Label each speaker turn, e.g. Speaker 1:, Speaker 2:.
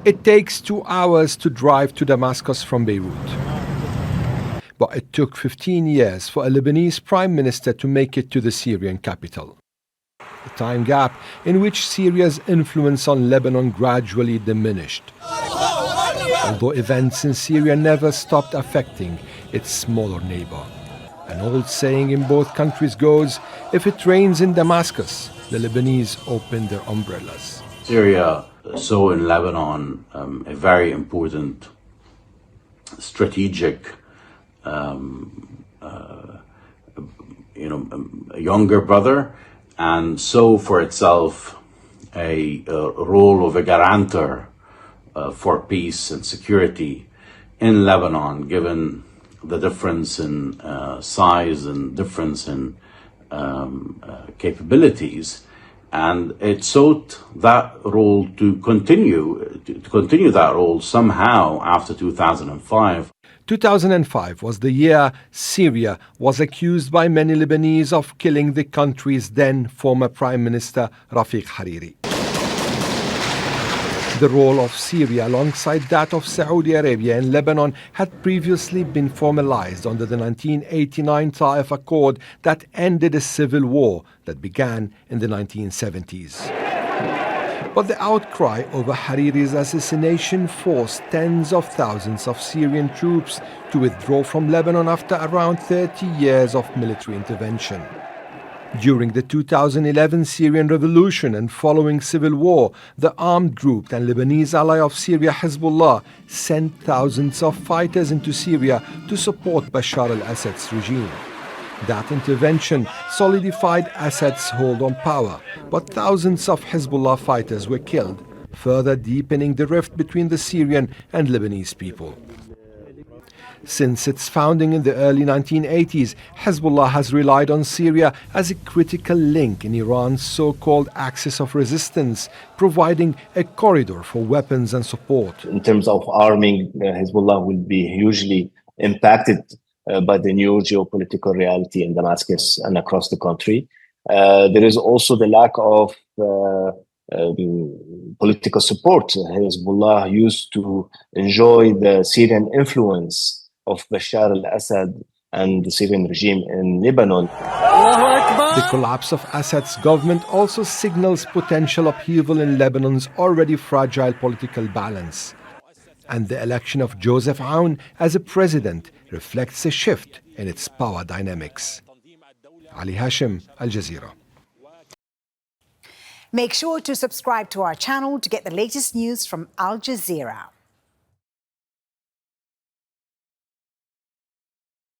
Speaker 1: It takes 2 hours to drive to Damascus from Beirut. But it took 15 years for a Lebanese prime minister to make it to the Syrian capital. A time gap in which Syria's influence on Lebanon gradually diminished. Although events in Syria never stopped affecting its smaller neighbor. An old saying in both countries goes, if it rains in Damascus, the Lebanese open their umbrellas.
Speaker 2: Syria saw in Lebanon a very important strategic, a younger brother, and saw for itself a role of a guarantor for peace and security in Lebanon, given the difference in size and difference in capabilities. And it sought that role to continue that role somehow after 2005.
Speaker 1: 2005 was the year Syria was accused by many Lebanese of killing the country's then former Prime Minister Rafiq Hariri. The role of Syria alongside that of Saudi Arabia in Lebanon had previously been formalized under the 1989 Taif Accord that ended a civil war that began in the 1970s. But the outcry over Hariri's assassination forced tens of thousands of Syrian troops to withdraw from Lebanon after around 30 years of military intervention. During the 2011 Syrian revolution and following civil war, the armed group and Lebanese ally of Syria, Hezbollah, sent thousands of fighters into Syria to support Bashar al-Assad's regime. That intervention solidified Assad's hold on power, but thousands of Hezbollah fighters were killed, further deepening the rift between the Syrian and Lebanese people. Since its founding in the early 1980s, Hezbollah has relied on Syria as a critical link in Iran's so-called axis of resistance, providing a corridor for weapons and support.
Speaker 3: In terms of arming, Hezbollah will be hugely impacted by the new geopolitical reality in Damascus and across the country. There is also the lack of political support. Hezbollah used to enjoy the Syrian influence of Bashar al-Assad and the Syrian regime in Lebanon.
Speaker 1: The collapse of Assad's government also signals potential upheaval in Lebanon's already fragile political balance. And the election of Joseph Aoun as a president reflects a shift in its power dynamics. Ali Hashem, Al Jazeera.
Speaker 4: Make sure to subscribe to our channel to get the latest news from Al Jazeera.